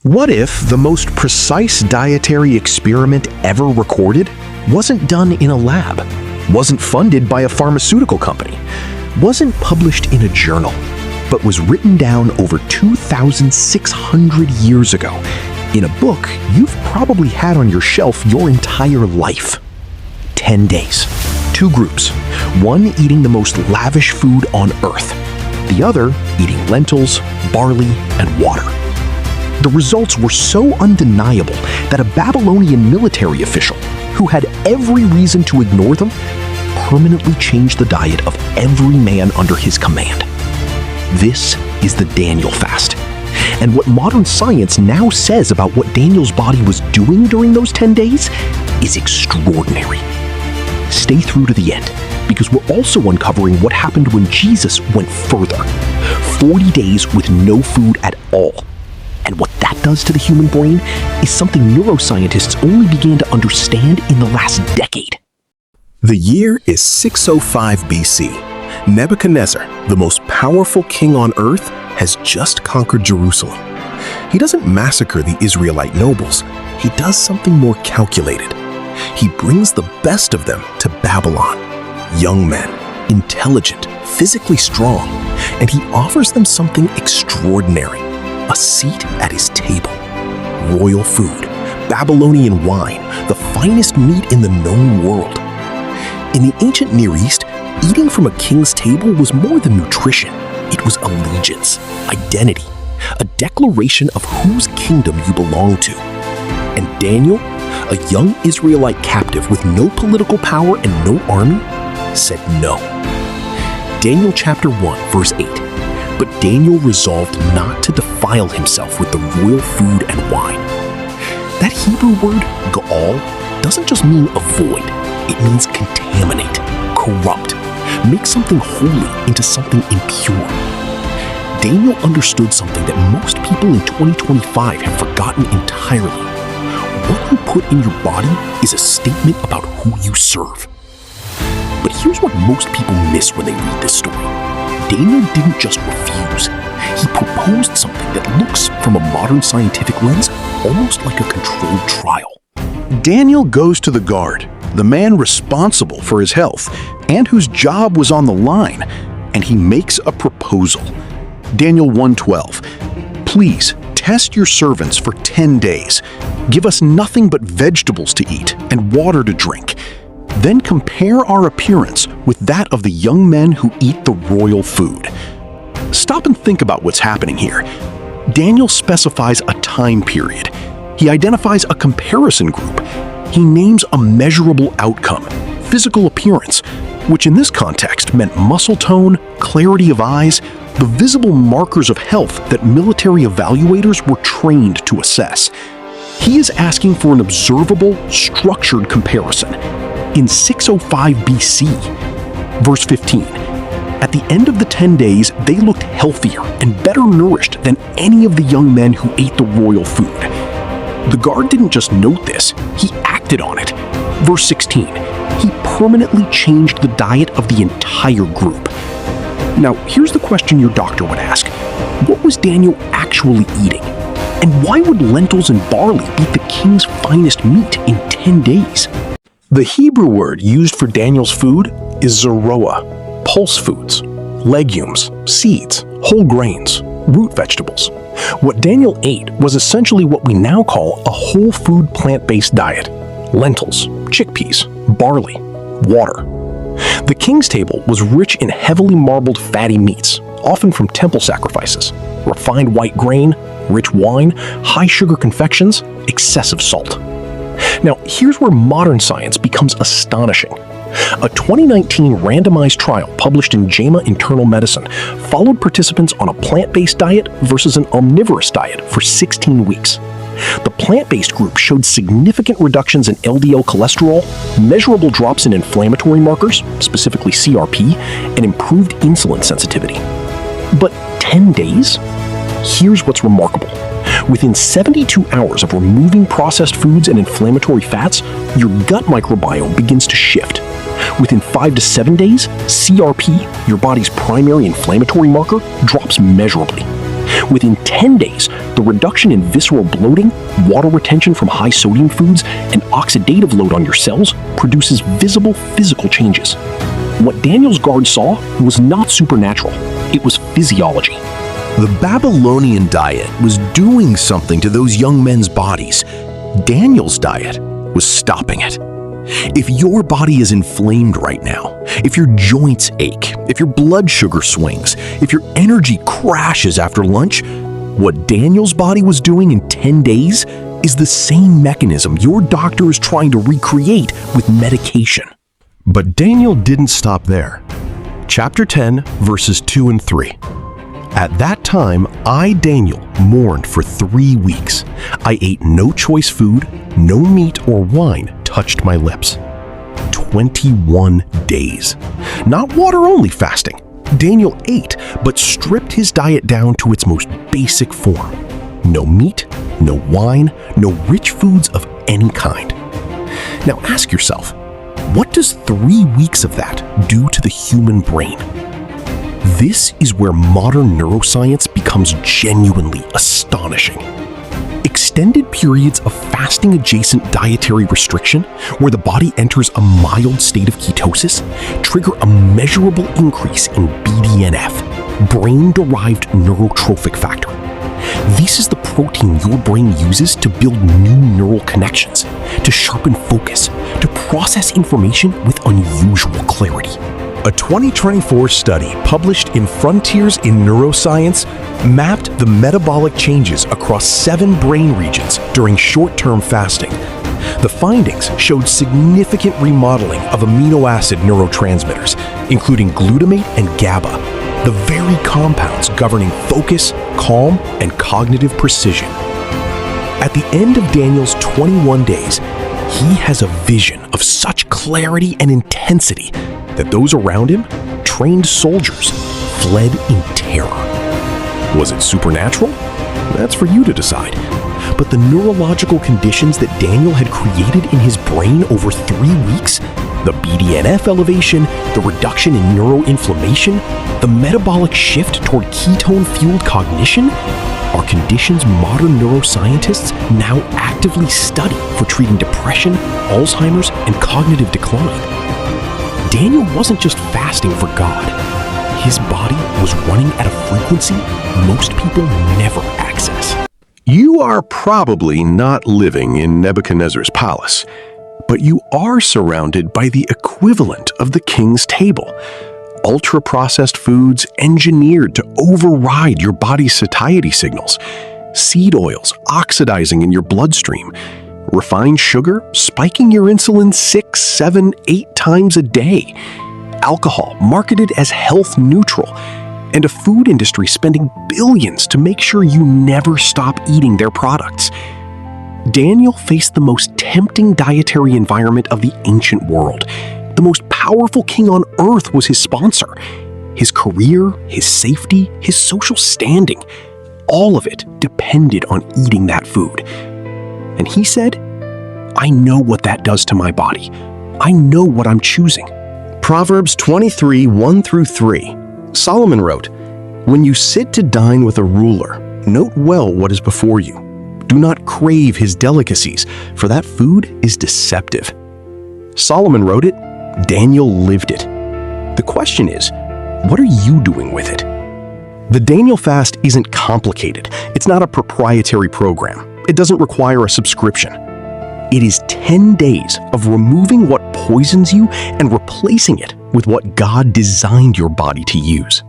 What if the most precise dietary experiment ever recorded wasn't done in a lab, wasn't funded by a pharmaceutical company, wasn't published in a journal, but was written down over 2,600 years ago in a book you've probably had on your shelf your entire life? 10 days. 2 groups, one eating the most lavish food on earth, the other eating lentils, barley, and water. The results were so undeniable that a Babylonian military official, who had every reason to ignore them, permanently changed the diet of every man under his command. This is the Daniel fast. And what modern science now says about what Daniel's body was doing during those 10 days is extraordinary. Stay through to the end, because we're also uncovering what happened when Jesus went further. 40 days with no food at all. And what that does to the human brain is something neuroscientists only began to understand in the last decade. The year is 605 BC. Nebuchadnezzar, the most powerful king on earth, has just conquered Jerusalem. He doesn't massacre the Israelite nobles. He does something more calculated. He brings the best of them to Babylon. Young men, intelligent, physically strong, and he offers them something extraordinary. A seat at his table. Royal food, Babylonian wine, the finest meat in the known world. In the ancient Near East, eating from a king's table was more than nutrition. It was allegiance, identity, a declaration of whose kingdom you belong to. And Daniel, a young Israelite captive with no political power and no army, said no. Daniel chapter 1, verse 8. But Daniel resolved not to defile himself with the royal food and wine. That Hebrew word, ga'al, doesn't just mean avoid. It means contaminate, corrupt, make something holy into something impure. Daniel understood something that most people in 2025 have forgotten entirely. What you put in your body is a statement about who you serve. But here's what most people miss when they read this story. Daniel didn't just refuse. He proposed something that looks, from a modern scientific lens, almost like a controlled trial. Daniel goes to the guard, the man responsible for his health and whose job was on the line, and he makes a proposal. Daniel 1:12. Please test your servants for 10 days. Give us nothing but vegetables to eat and water to drink. Then compare our appearance with that of the young men who eat the royal food. Stop and think about what's happening here. Daniel specifies a time period. He identifies a comparison group. He names a measurable outcome, physical appearance, which in this context meant muscle tone, clarity of eyes, the visible markers of health that military evaluators were trained to assess. He is asking for an observable, structured comparison. In 605 BC, verse 15, at the end of the 10 days, they looked healthier and better nourished than any of the young men who ate the royal food. The guard didn't just note this, he acted on it. Verse 16, he permanently changed the diet of the entire group. Now, here's the question your doctor would ask. What was Daniel actually eating? And why would lentils and barley beat the king's finest meat in 10 days? The Hebrew word used for Daniel's food is zeroah, pulse foods, legumes, seeds, whole grains, root vegetables. What Daniel ate was essentially what we now call a whole food plant-based diet. Lentils, chickpeas, barley, water. The king's table was rich in heavily marbled fatty meats, often from temple sacrifices, refined white grain, rich wine, high sugar confections, excessive salt. Now, here's where modern science becomes astonishing. A 2019 randomized trial published in JAMA Internal Medicine followed participants on a plant-based diet versus an omnivorous diet for 16 weeks. The plant-based group showed significant reductions in LDL cholesterol, measurable drops in inflammatory markers, specifically CRP, and improved insulin sensitivity. But 10 days? Here's what's remarkable. Within 72 hours of removing processed foods and inflammatory fats, your gut microbiome begins to shift. Within 5 to 7 days, CRP, your body's primary inflammatory marker, drops measurably. Within 10 days, the reduction in visceral bloating, water retention from high sodium foods, and oxidative load on your cells produces visible physical changes. What Daniel's guard saw was not supernatural, it was physiology. The Babylonian diet was doing something to those young men's bodies. Daniel's diet was stopping it. If your body is inflamed right now, if your joints ache, if your blood sugar swings, if your energy crashes after lunch, what Daniel's body was doing in 10 days is the same mechanism your doctor is trying to recreate with medication. But Daniel didn't stop there. Chapter 10, verses 2 and 3. At that time, I, Daniel, mourned for 3 weeks. I ate no choice food, no meat or wine touched my lips. 21 days. Not water-only fasting. Daniel ate, but stripped his diet down to its most basic form. No meat, no wine, no rich foods of any kind. Now ask yourself, what does 3 weeks of that do to the human brain? This is where modern neuroscience becomes genuinely astonishing. Extended periods of fasting-adjacent dietary restriction, where the body enters a mild state of ketosis, trigger a measurable increase in BDNF, brain-derived neurotrophic factor. This is the protein your brain uses to build new neural connections, to sharpen focus, to process information with unusual clarity. A 2024 study published in Frontiers in Neuroscience mapped the metabolic changes across 7 brain regions during short-term fasting. The findings showed significant remodeling of amino acid neurotransmitters, including glutamate and GABA, the very compounds governing focus, calm, and cognitive precision. At the end of Daniel's 21 days, he has a vision of such clarity and intensity that those around him, trained soldiers, fled in terror. Was it supernatural? That's for you to decide. But the neurological conditions that Daniel had created in his brain over 3 weeks, the BDNF elevation, the reduction in neuroinflammation, the metabolic shift toward ketone-fueled cognition, are conditions modern neuroscientists now actively study for treating depression, Alzheimer's, and cognitive decline. Daniel wasn't just fasting for God. His body was running at a frequency most people never access. You are probably not living in Nebuchadnezzar's palace, but you are surrounded by the equivalent of the king's table. Ultra-processed foods engineered to override your body's satiety signals, seed oils oxidizing in your bloodstream, refined sugar spiking your insulin 6, 7, 8 times a day, alcohol marketed as health neutral, and a food industry spending billions to make sure you never stop eating their products. Daniel faced the most tempting dietary environment of the ancient world. The most powerful king on earth was his sponsor. His career, his safety, his social standing, all of it depended on eating that food. And he said, I know what that does to my body. I know what I'm choosing. Proverbs 23, 1-3. Solomon wrote, When you sit to dine with a ruler, note well what is before you. Do not crave his delicacies, for that food is deceptive. Solomon wrote it, Daniel lived it. The question is, what are you doing with it? The Daniel fast isn't complicated. It's not a proprietary program. It doesn't require a subscription. It is 10 days of removing what poisons you and replacing it with what God designed your body to use.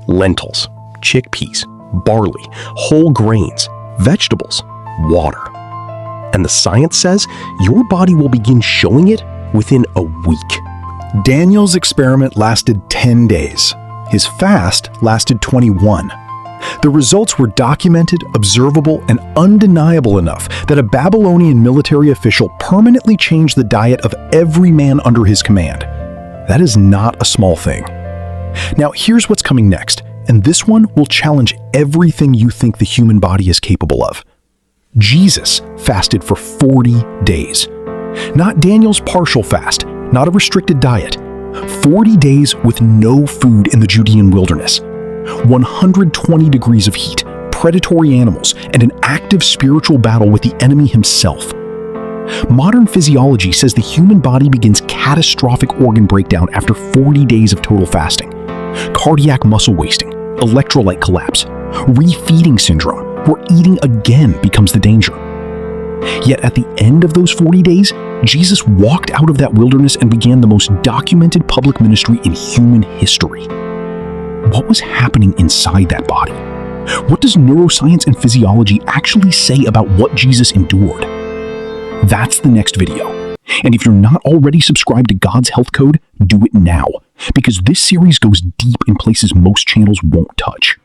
Lentils, chickpeas, barley, whole grains, vegetables, water. And the science says your body will begin showing it within a week. Daniel's experiment lasted 10 days. His fast lasted 21. The results were documented, observable, and undeniable enough that a Babylonian military official permanently changed the diet of every man under his command. That is not a small thing. Now, here's what's coming next, and this one will challenge everything you think the human body is capable of. Jesus fasted for 40 days. Not Daniel's partial fast, not a restricted diet. 40 days with no food in the Judean wilderness. 120 degrees of heat, predatory animals, and an active spiritual battle with the enemy himself. Modern physiology says the human body begins catastrophic organ breakdown after 40 days of total fasting. Cardiac muscle wasting, electrolyte collapse, refeeding syndrome, where eating again becomes the danger. Yet at the end of those 40 days, Jesus walked out of that wilderness and began the most documented public ministry in human history. What was happening inside that body? What does neuroscience and physiology actually say about what Jesus endured? That's the next video. And if you're not already subscribed to God's Health Code, do it now, because this series goes deep in places most channels won't touch.